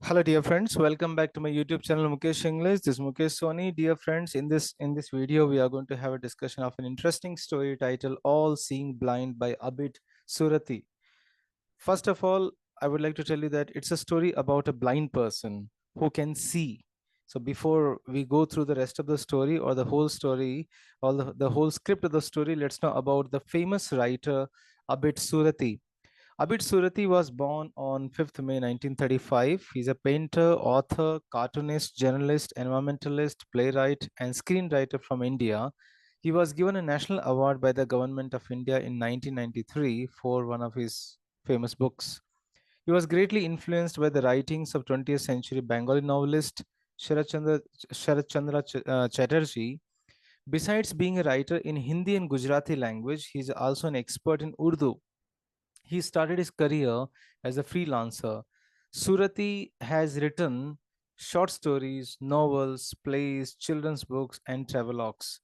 Hello, dear friends. Welcome back to my YouTube channel, Mukesh English. This is Mukesh Soni. Dear friends, in this video, we are going to have a discussion of an interesting story titled "All Seeing Blind" by Abid Surti. First of all, I would like to tell you that it's a story about a blind person who can see. So before we go through the rest of the story or the whole story or the whole script of the story, let's know about the famous writer Abid Surti. Abid Surati was born on 5th May 1935. He's a painter, author, cartoonist, journalist, environmentalist, playwright, and screenwriter from India. He was given a national award by the government of India in 1993 for one of his famous books. He was greatly influenced by the writings of 20th century Bengali novelist Sharat Chandra Chatterjee. Besides being a writer in Hindi and Gujarati language, he is also an expert in Urdu. He started his career as a freelancer. Surati has written short stories, novels, plays, children's books, and travelogues.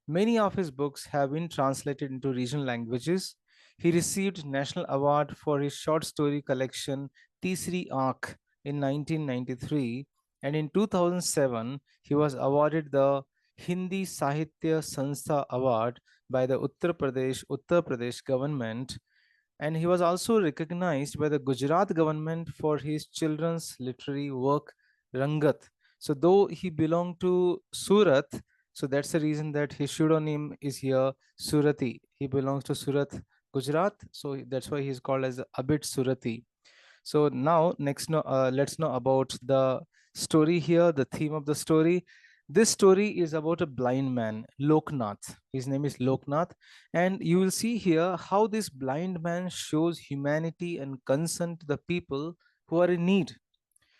Many of his books have been translated into regional languages. He received national award for his short story collection 𝚃𝚑𝚊𝚗𝚔 in 1993, and in 2007 he was awarded the Hindi Sahitya Sanstha Award by the Uttar Pradesh government, and he was also recognized by the Gujarat government for his children's literary work Rangat. So though he belonged to Surat, so that's the reason that his pseudonym is here Surati. He belongs to Surat, Gujarat, so that's why he's called as Abid Surati. So now let's know about the story here, the theme of the story. This story is about a blind man, Loknath. His name is Loknath, and you will see here how this blind man shows humanity and concern to the people who are in need.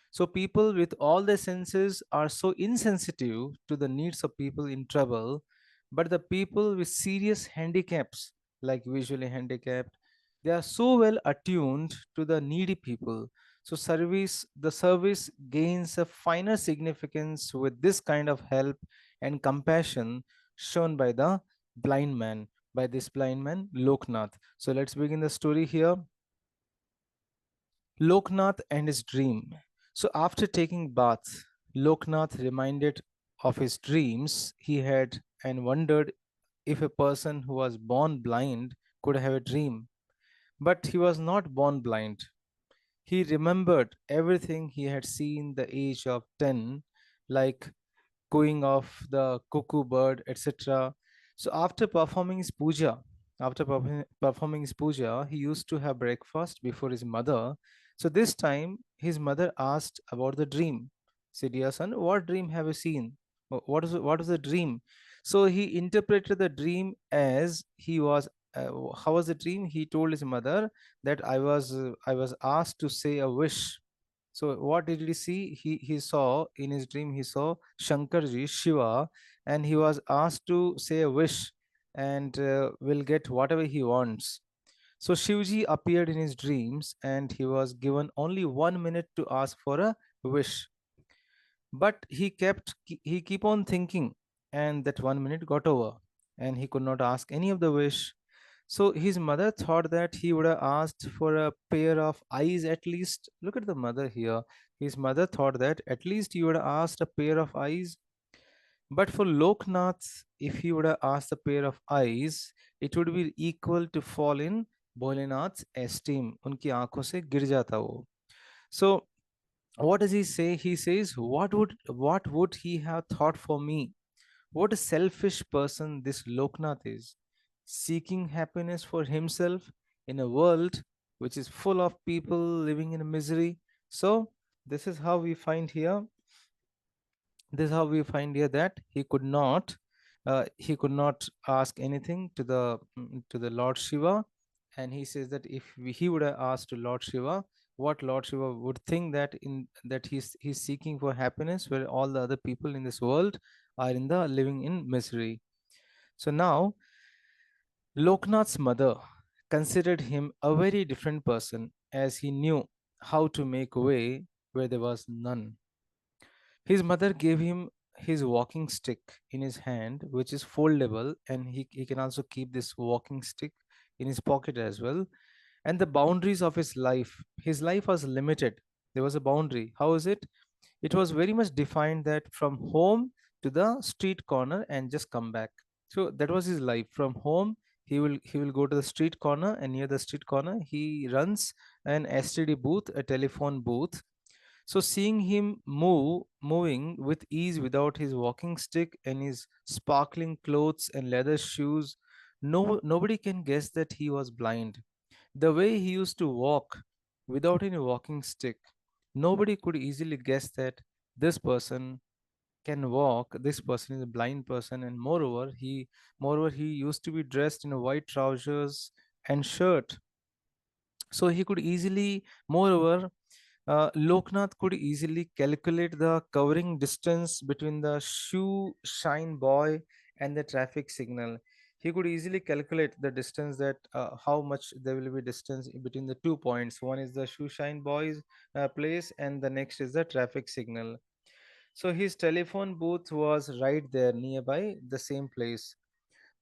So people with all their senses are so insensitive to the needs of people in trouble, but the people with serious handicaps, like visually handicapped, they are so well attuned to the needy people. So the service gains a finer significance with this kind of help and compassion shown by the blind man, by this blind man, Loknath. So let's begin the story here. Loknath and his dream. So after taking bath, Loknath reminded of his dreams he had and wondered if a person who was born blind could have a dream. But he was not born blind. He remembered everything he had seen the age of 10, like cooing of the cuckoo bird, etc. So after performing his puja, he used to have breakfast before his mother. So this time, his mother asked about the dream. Said, "Dear son, what dream have you seen? What is the dream?" So he interpreted the dream as he was. How was the dream? He told his mother that I was asked to say a wish. So what did he see? He saw in his dream, he saw Shankarji, Shiva, and he was asked to say a wish and will get whatever he wants. So Shivji appeared in his dreams and he was given only 1 minute to ask for a wish. But he keep on thinking, and that 1 minute got over and he could not ask any of the wish. So his mother thought that he would have asked for a pair of eyes at least. Look at the mother here. His mother thought that at least he would have asked a pair of eyes. But for Loknath, if he would have asked a pair of eyes, it would be equal to fall in Bholenath's esteem. उनकी आंखों से गिर जाता वो. So what does he say? He says, what would he have thought for me? What a selfish person this Loknath is, seeking happiness for himself in a world which is full of people living in misery. So this is how we find here. This is how we find here that he could not ask anything to the Lord Shiva, and he says that if he would have asked to Lord Shiva, what Lord Shiva would think that he's seeking for happiness where all the other people in this world are in the living in misery. So now Loknath's mother considered him a very different person as he knew how to make way where there was none. His mother gave him his walking stick in his hand, which is foldable, and he can also keep this walking stick in his pocket as well. And the boundaries of his life was limited. There was a boundary. How is it? It was very much defined that from home to the street corner and just come back. So that was his life. From home, he will go to the street corner, and near the street corner, he runs an STD booth, a telephone booth. So seeing him moving with ease without his walking stick and his sparkling clothes and leather shoes, nobody can guess that he was blind. The way he used to walk without any walking stick, nobody could easily guess that this person can walk. This person is a blind person, and moreover he used to be dressed in a white trousers and shirt. So he could easily, moreover, Loknath could easily calculate the covering distance between the shoe shine boy and the traffic signal. He could easily calculate the distance, that how much there will be distance in between the 2 points. One is the shoe shine boy's place, and the next is the traffic signal. So his telephone booth was right there nearby, the same place.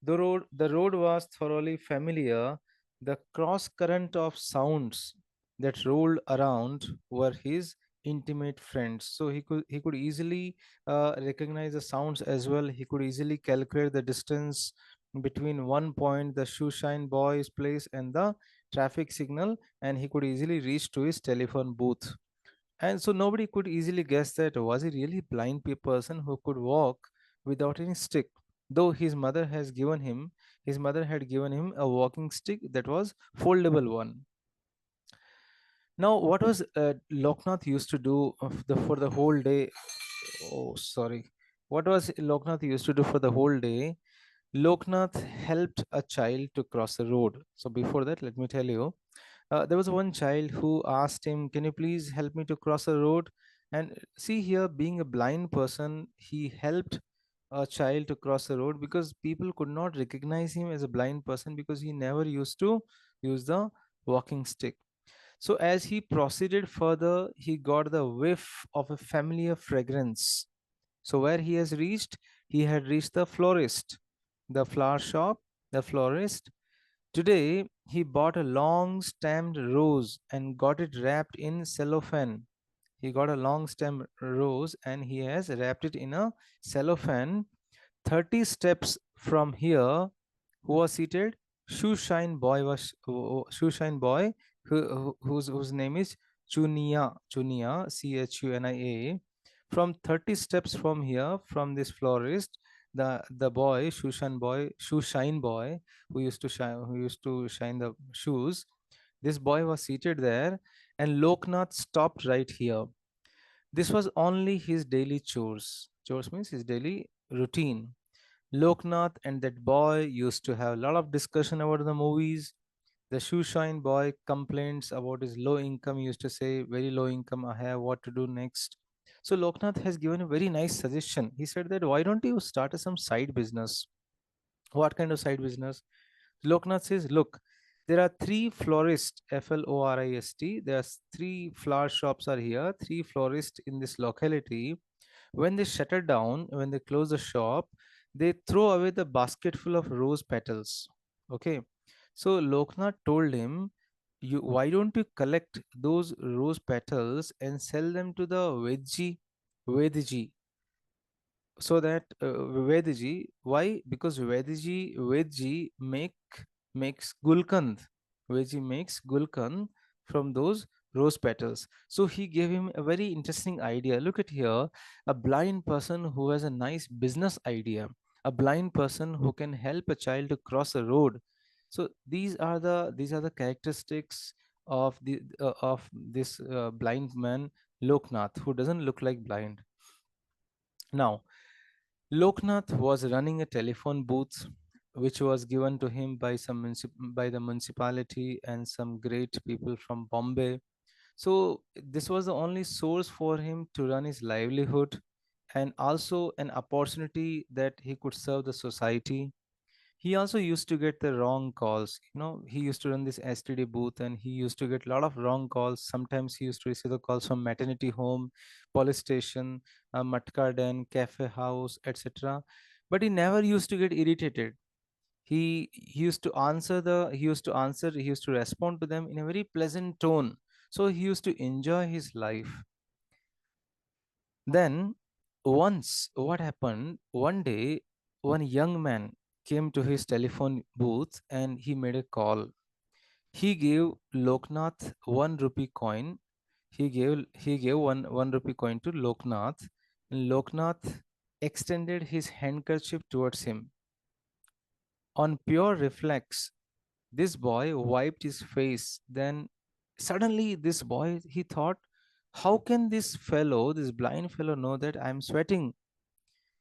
The road was thoroughly familiar. The cross current of sounds that rolled around were his intimate friends. So he could easily recognize the sounds as well. He could easily calculate the distance between one point, the shoeshine boy's place, and the traffic signal, and he could easily reach to his telephone booth. And so nobody could easily guess that was he really blind person who could walk without any stick. Though his mother had given him a walking stick that was foldable one. Now, what was Loknath used to do for the whole day? Oh, sorry. What was Loknath used to do for the whole day? Loknath helped a child to cross a road. So before that, let me tell you, there was one child who asked him, "Can you please help me to cross a road?" And see here, being a blind person, he helped a child to cross a road because people could not recognize him as a blind person because he never used to use the walking stick. So as he proceeded further, he got the whiff of a familiar fragrance. So where he has reached, he had reached the florist, the flower shop, the florist. Today, he bought a long stemmed rose and got it wrapped in cellophane. He got a long stem rose and he has wrapped it in a cellophane. 30 steps from here, who was seated? Shoeshine boy, whose name is Chunia, Chunia. From 30 steps from here, from this florist, the boy, Shoeshine boy, who used to shine the shoes. This boy was seated there, and Loknath stopped right here. This was only his daily chores. Chores means his daily routine. Loknath and that boy used to have a lot of discussion about the movies. The shoeshine boy complains about his low income. He used to say, "Very low income, I have what to do next." So Loknath has given a very nice suggestion. He said that why don't you start some side business? What kind of side business? Loknath says, look, there are three florists, FLORIST. There are three flower shops are here, three florists in this locality. When they shutter down, when they close the shop, they throw away the basket full of rose petals. Okay. So Loknath told him, why don't you collect those rose petals and sell them to the Vedji, so that Vedji, why? Because Vedji makes gulkand. Vedji makes gulkand from those rose petals. So he gave him a very interesting idea. Look at here, a blind person who has a nice business idea, a blind person who can help a child to cross a road. So these are the characteristics of this blind man Loknath, who doesn't look like blind. Now, Loknath was running a telephone booth which was given to him by by the municipality and some great people from Bombay. So this was the only source for him to run his livelihood, and also an opportunity that he could serve the society. He also used to get the wrong calls. He used to run this STD booth and he used to get a lot of wrong calls. Sometimes he used to receive the calls from maternity home, police station, matka den, cafe house, etc. But he never used to get irritated. He used to respond to them in a very pleasant tone. So he used to enjoy his life. Then, once, what happened? One day, one young man came to his telephone booth and he made a call. He gave Loknath 1 rupee coin. He gave one rupee coin to Loknath, and Loknath extended his handkerchief towards him. On pure reflex, this boy wiped his face. Then suddenly, this boy, he thought, how can this fellow, this blind fellow, know that I'm sweating?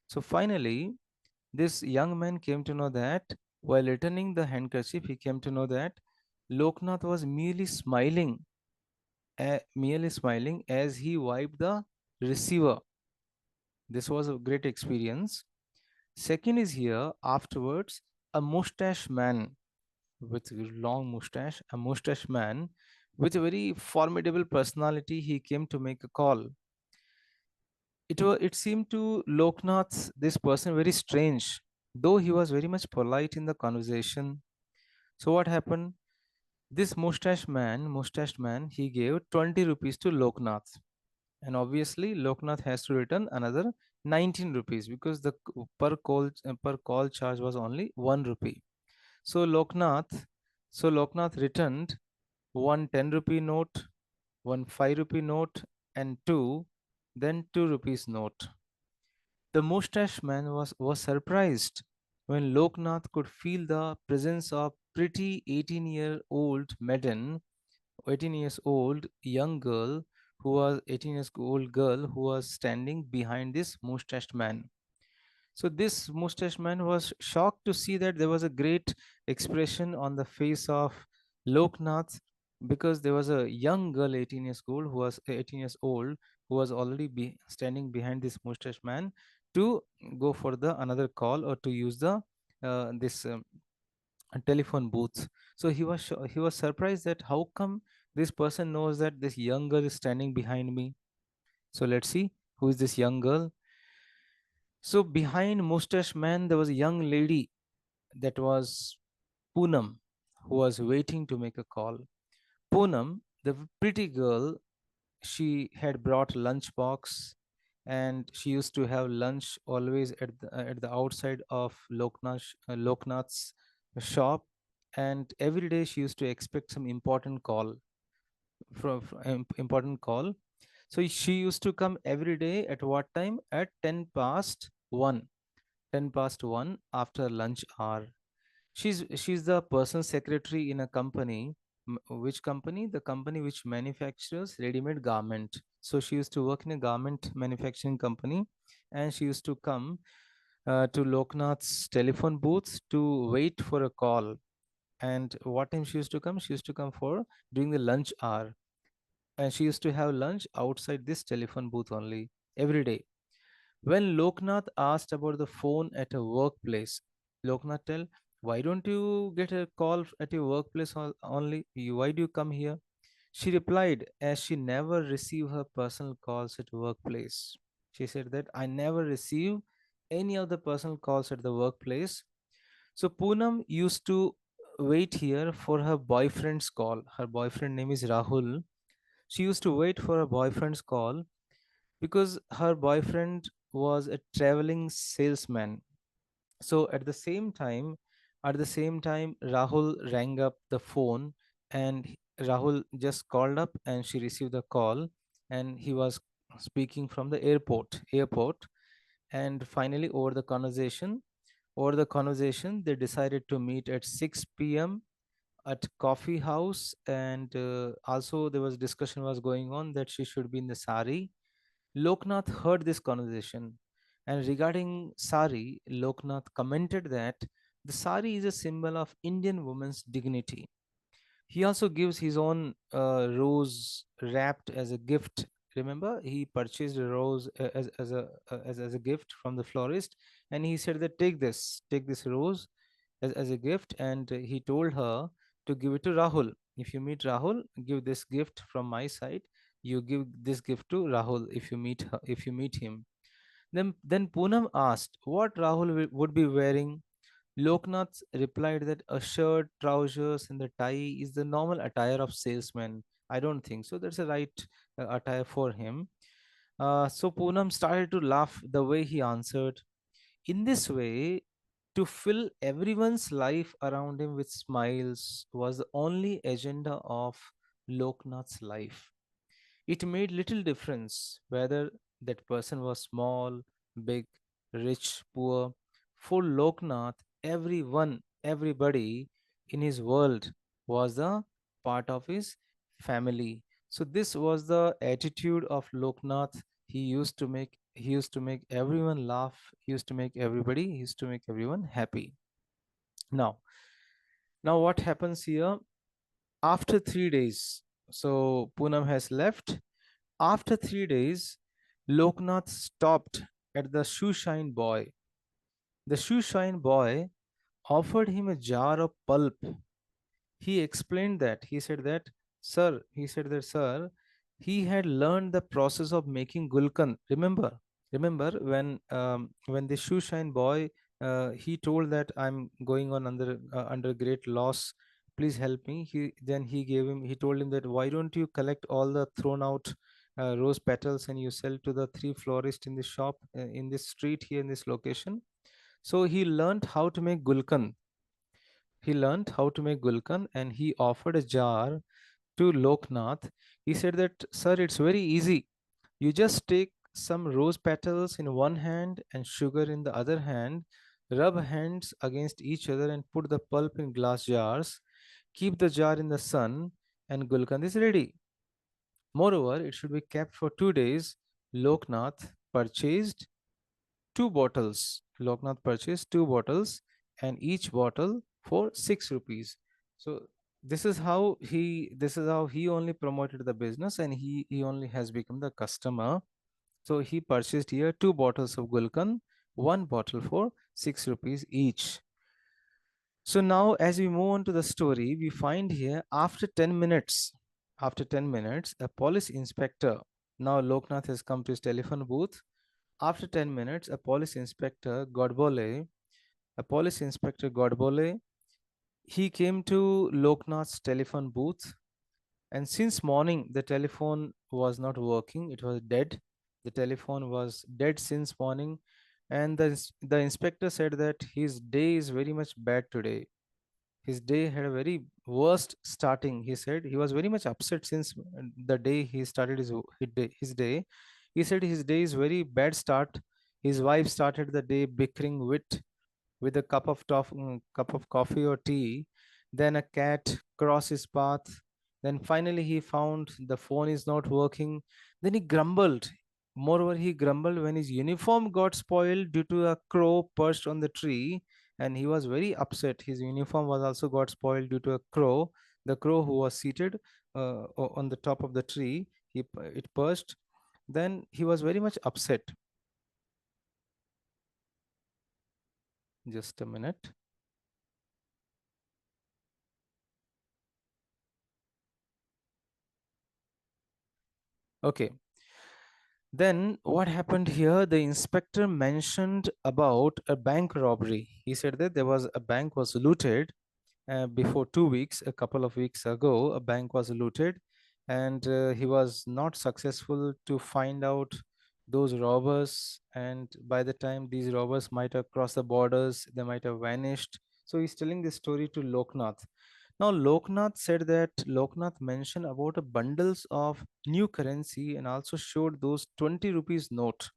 So finally, this young man came to know that while returning the handkerchief, he came to know that Loknath was merely smiling as he wiped the receiver. This was a great experience. Second is here, afterwards, a mustache man with a long mustache, a mustache man with a very formidable personality, he came to make a call. It seemed to Loknath, this person, very strange, though he was very much polite in the conversation. So what happened? This mustached man, he gave 20 rupees to Loknath. And obviously, Loknath has to return another 19 rupees because the per call charge was only 1 rupee. So Loknath returned one 10 rupee note, one 5 rupee note, and then 2 rupees note. The mustache man was surprised when Loknath could feel the presence of pretty 18 years old young girl 18 years old girl who was standing behind this mustached man. So this mustache man was shocked to see that there was a great expression on the face of Loknath because there was a young girl 18 years old who was already standing behind this mustache man to go for the another call or to use the this telephone booth. So he was surprised that how come this person knows that this young girl is standing behind me. So let's see who is this young girl. So behind mustache man, there was a young lady that was Poonam, who was waiting to make a call. Poonam, the pretty girl, she had brought lunchbox, and she used to have lunch always at the outside of Loknath's shop, and every day she used to expect some important call important call. So she used to come every day at what time? At 10 past 1. 10 past 1 after lunch hour. She's the person secretary in a company. Which company? The company which manufactures ready-made garment. So she used to work in a garment manufacturing company, and she used to come to Loknath's telephone booth to wait for a call. And what time she used to come? She used to come for during the lunch hour, and she used to have lunch outside this telephone booth only every day. When Loknath asked about the phone at a workplace, Loknath tell, why don't you get a call at your workplace only? Why do you come here? She replied, as she never received her personal calls at workplace. She said that I never receive any of the personal calls at the workplace. So Poonam used to wait here for her boyfriend's call. Her boyfriend name is Rahul. She used to wait for her boyfriend's call because her boyfriend was a traveling salesman. So at the same time, Rahul rang up the phone, and Rahul just called up and she received the call, and he was speaking from the airport. And finally, over the conversation, they decided to meet at 6 p.m. at coffee house, and also there was discussion was going on that she should be in the sari. Loknath heard this conversation, and regarding sari, Loknath commented that the sari is a symbol of Indian woman's dignity. He also gives his own rose wrapped as a gift. Remember, he purchased a rose as a gift from the florist, and he said that take this rose as a gift, and he told her to give it to Rahul. If you meet Rahul, give this gift from my side. You give this gift to Rahul if you meet him. Then Poonam asked what Rahul would be wearing. Loknath replied that a shirt, trousers, and the tie is the normal attire of salesmen. I don't think so. That's the right attire for him. So Poonam started to laugh the way he answered. In this way, to fill everyone's life around him with smiles was the only agenda of Loknath's life. It made little difference whether that person was small, big, rich, poor. For Loknath, everyone, everybody in his world was a part of his family. So this was the attitude of Loknath. He used to make everyone laugh. He used to make everyone happy. Now, now what happens here? After 3 days, so Poonam has left. After 3 days, Loknath stopped at the shoeshine boy. The shoeshine boy offered him a jar of pulp. He explained that. Sir, he had learned the process of making gulkan. Remember when the shoeshine boy he told that I'm going on under great loss. Please help me. He told him that why don't you collect all the thrown out rose petals and you sell to the three florists in this shop in this street here in this location. So he learned how to make gulkan and he offered a jar to Loknath. He said that, sir, it's very easy. You just take some rose petals in one hand and sugar in the other hand, rub hands against each other and put the pulp in glass jars. Keep the jar in the sun and gulkan is ready. Moreover, it should be kept for 2 days. Loknath purchased two bottles. Loknath purchased two bottles and each bottle for 6 rupees. So this is how he only promoted the business and he only has become the customer. So he purchased here two bottles of Gulkan, one bottle for 6 rupees each. So now as we move on to the story, we find here after 10 minutes, a police inspector. Now Loknath has come to his telephone booth. After 10 minutes, a police inspector Godbole, he came to Loknath's telephone booth. And since morning, the telephone was not working. It was dead. The telephone was dead since morning. And the inspector said that his day is very much bad today. His day had a very worst starting. He said he was very much upset since the day he started his day. He said his day is very bad start. His wife started the day bickering with a cup of coffee or tea. Then a cat crossed his path. Then finally he found the phone is not working. Then he grumbled. Moreover, he grumbled when his uniform got spoiled due to a crow perched on the tree, and he was very upset. His uniform was also got spoiled due to a crow. The crow who was seated on the top of the tree, it perched. Then he was very much upset. Just a minute. Okay. Then what happened here? The inspector mentioned about a bank robbery. He said that there was a bank was looted before 2 weeks, a couple of weeks ago. A bank was looted, and he was not successful to find out those robbers. And by the time these robbers might have crossed the borders, they might have vanished. So he's telling this story to Loknath. Now, Loknath mentioned about a bundles of new currency and also showed those 20 rupees note.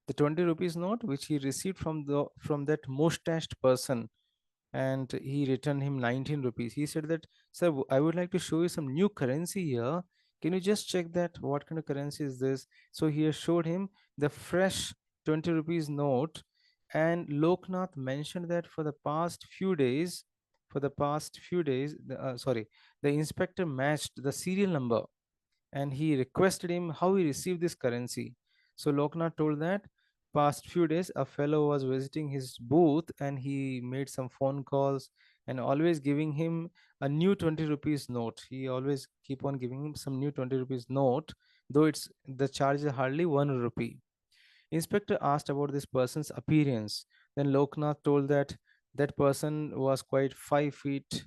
The 20 rupees note which he received from that mustached person, and he returned him 19 rupees. He said that, sir, I would like to show you some new currency here. Can you just check that what kind of currency is this? So he has showed him the fresh 20 rupees note, and Loknath mentioned that the inspector matched the serial number and he requested him how he received this currency. So Loknath told that past few days a fellow was visiting his booth and he made some phone calls and always giving him a new 20 rupees note. He always keep on giving him some new 20 rupees note, though it's the charge is hardly 1 rupee. Inspector asked about this person's appearance. Then Loknath told that that person was quite 5 feet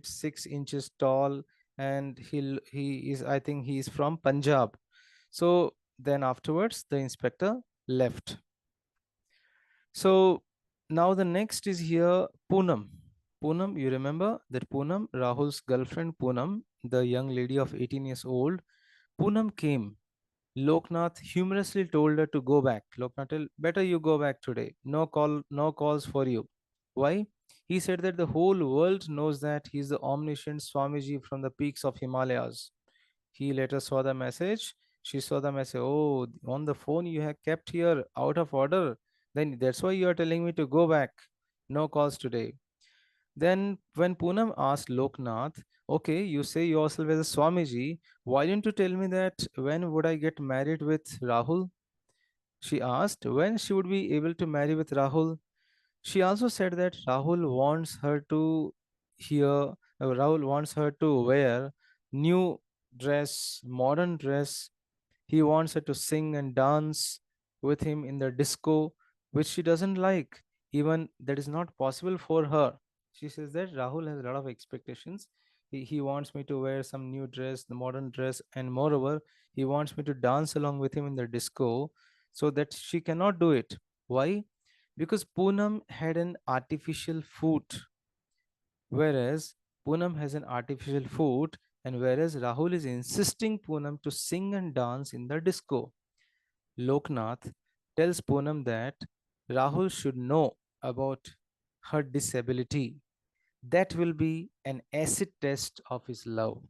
6 inches tall, and he is, I think he is from Punjab. So then afterwards the inspector left. So now the next is here Poonam. Poonam, you remember that Poonam, Rahul's girlfriend Poonam, the young lady of 18 years old. Poonam came. Loknath humorously told her to go back. Loknath told, better you go back today. No calls for you. Why? He said that the whole world knows that he is the omniscient Swamiji from the peaks of Himalayas. He later saw the message. She saw the message. Oh, on the phone you have kept here out of order. Then that's why you are telling me to go back. No calls today. Then when Poonam asked Loknath, okay, you say yourself as a Swamiji, why didn't you tell me that when would I get married with Rahul? She asked when she would be able to marry with Rahul. She also said that Rahul wants her to wear new dress, modern dress. He wants her to sing and dance with him in the disco, which she doesn't like. Even that is not possible for her. She says that Rahul has a lot of expectations. He wants me to wear some new dress, the modern dress, and moreover, he wants me to dance along with him in the disco, so that she cannot do it. Why? Because Poonam had an artificial foot, whereas Poonam has an artificial foot, and whereas Rahul is insisting Poonam to sing and dance in the disco. Loknath tells Poonam that Rahul should know about her disability. That will be an acid test of his love.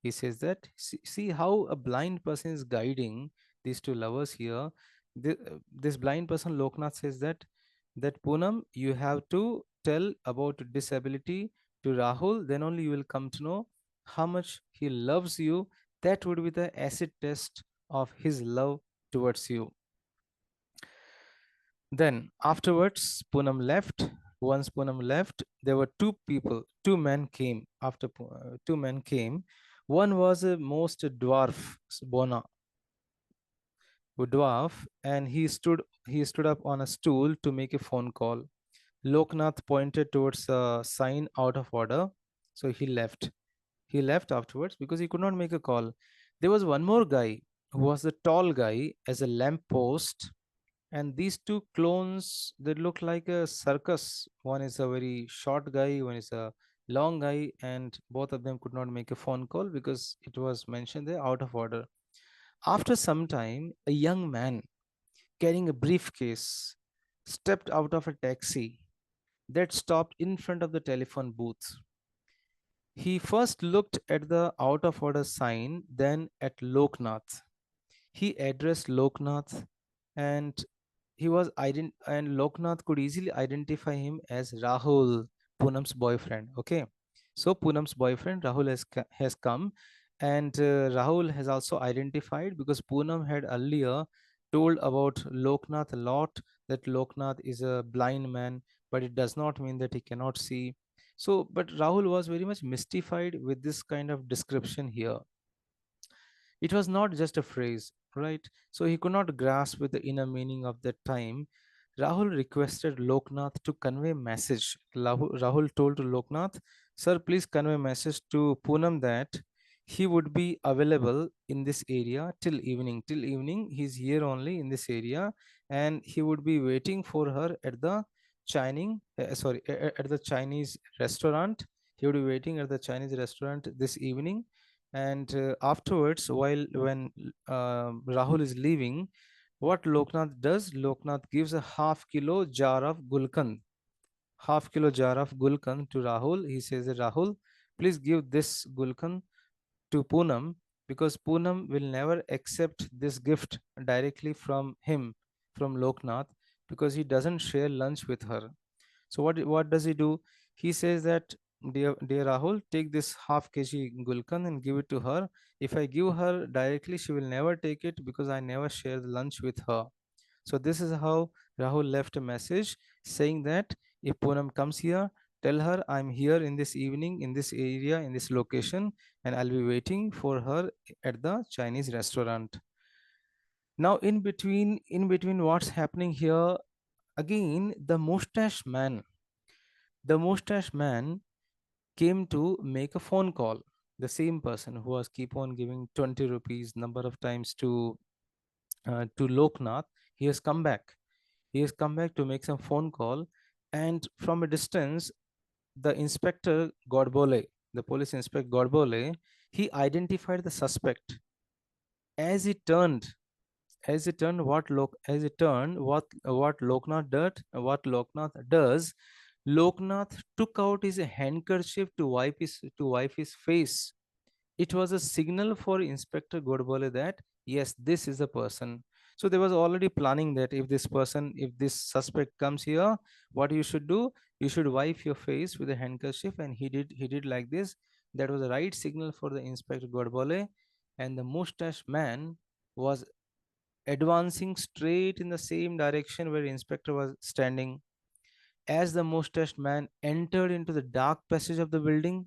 He says that, see how a blind person is guiding these two lovers here. This blind person, Loknath, says that Poonam, you have to tell about disability to Rahul, then only you will come to know how much he loves you. That would be the acid test of his love towards you. Then afterwards, Poonam left. Once Poonam left, there were two men came. Two men came. One was a most dwarf, Bona, dwarf, and he stood up on a stool to make a phone call. Loknath pointed towards a sign out of order, so he left. He left afterwards because he could not make a call. There was one more guy who was the tall guy as a lamppost, and these two clones, they look like a circus. One is a very short guy, one is a long guy, and both of them could not make a phone call because it was mentioned there out of order. After some time, a young man carrying a briefcase stepped out of a taxi that stopped in front of the telephone booth. He first looked at the out of order sign, then at Loknath. He addressed Loknath, and and Loknath could easily identify him as Rahul, Poonam's boyfriend. Okay, so Poonam's boyfriend Rahul has come, and Rahul has also identified because Poonam had earlier told about Loknath a lot, that Loknath is a blind man, but it does not mean that he cannot see. So, but Rahul was very much mystified with this kind of description here. It was not just a phrase, right? So he could not grasp with the inner meaning of that time. Rahul requested Loknath to convey message. Rahul told to Loknath, sir, please convey message to Poonam that he would be available in this area till evening. Till evening, he's here only in this area, and he would be waiting for her at the at the Chinese restaurant. He would be waiting at the Chinese restaurant this evening, and afterwards, when Rahul is leaving, what Loknath does, Loknath gives a half kilo jar of gulkan to Rahul. He says, Rahul, please give this gulkan to Poonam, because Poonam will never accept this gift directly from him, from Loknath, because he doesn't share lunch with her. So what does he do? He says that, dear Rahul, take this half kg gulkan and give it to her. If I give her directly, she will never take it because I never share the lunch with her. So this is how Rahul left a message saying that if Poonam comes here, tell her I'm here in this evening, in this area, in this location, and I'll be waiting for her at the Chinese restaurant. Now in between what's happening here, again the mustache man came to make a phone call. the same person who was keep on giving 20 rupees number of times to Loknath, he has come back. He has come back to make some phone call, and from a distance, the inspector Godbole, the police inspector Godbole, he identified the suspect. As he turned, what Loknath does, Loknath took out his handkerchief to wipe his face. It was a signal for Inspector Godbole that yes, this is the person. So there was already planning that if this suspect comes here, what you should do, you should wipe your face with a handkerchief, and he did like this. That was the right signal for the Inspector Godbole, and the mustache man was advancing straight in the same direction where Inspector was standing. As the mustached man entered into the dark passage of the building,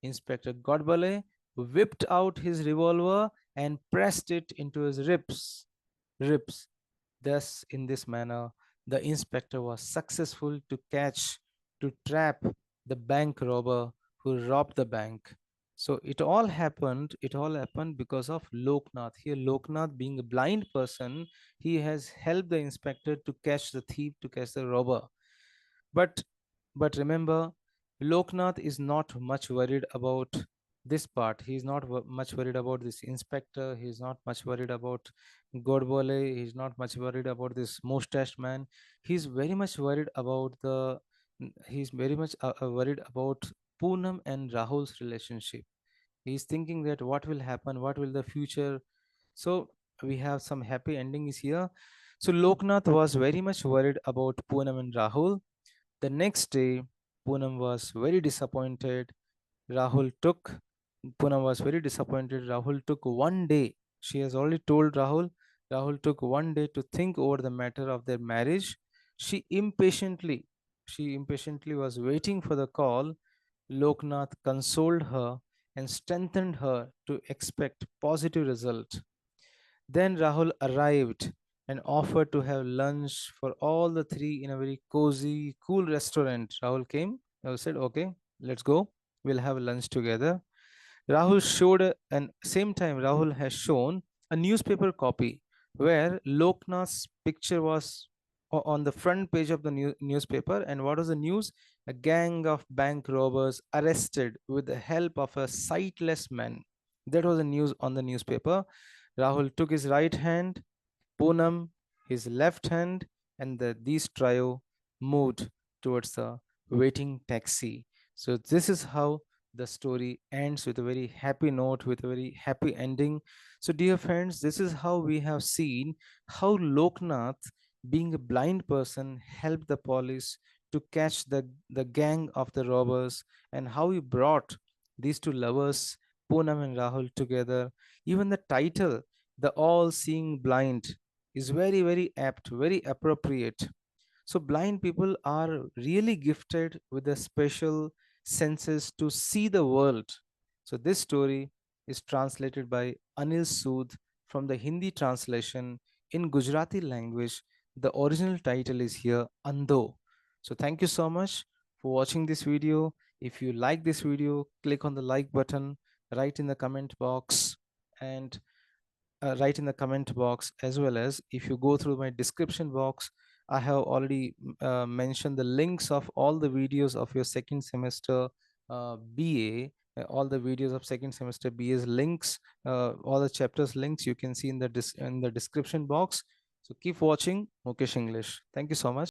Inspector Godbole whipped out his revolver and pressed it into his ribs. Thus, in this manner, the inspector was successful to trap the bank robber who robbed the bank. So it all happened because of Loknath. Here, Loknath, being a blind person, he has helped the inspector to catch the thief, to catch the robber. But but remember, Loknath is not much worried about this part. He is not much worried about this inspector. He is not much worried about Godbole. He is not much worried about this mustached man. He's very much worried about he's very much worried about Poonam and Rahul's relationship. He's thinking that what will happen, what will the future. So we have some happy endings here. So Loknath was very much worried about Poonam and Rahul. The next day, Poonam was very disappointed. Rahul took Poonam was very disappointed. Rahul took one day. She has already told Rahul. Rahul took one day to think over the matter of their marriage. She impatiently, she impatiently was waiting for the call. Loknath consoled her and strengthened her to expect positive result. Then Rahul arrived and offered to have lunch for all the three in a very cozy, cool restaurant. Rahul came. Rahul said, "Okay, let's go. We'll have lunch together." Rahul showed, and same time, Rahul has shown a newspaper copy where Loknath's picture was on the front page of the newspaper. And what was the news? A gang of bank robbers arrested with the help of a sightless man. That was the news on the newspaper. Rahul took his right hand, Poonam his left hand, and these trio moved towards the waiting taxi. So this is how the story ends, with a very happy note, with a very happy ending. So dear friends, this is how we have seen how Loknath, being a blind person, helped the police to catch the gang of the robbers, and how he brought these two lovers, Poonam and Rahul, together. Even the title, the all seeing blind, is very, very apt, very appropriate. So blind people are really gifted with the special senses to see the world. So this story is translated by Anil Sood from the Hindi translation in Gujarati language. The original title is here Andho. So thank you so much for watching this video. If you like this video, click on the like button, write in the comment box, and write in the comment box, as well as if you go through my description box, I have already mentioned the links of all the videos of your second semester BA, all the videos of second semester BA's links, all the chapters links you can see in the description box. So keep watching Mukesh English. Thank you so much.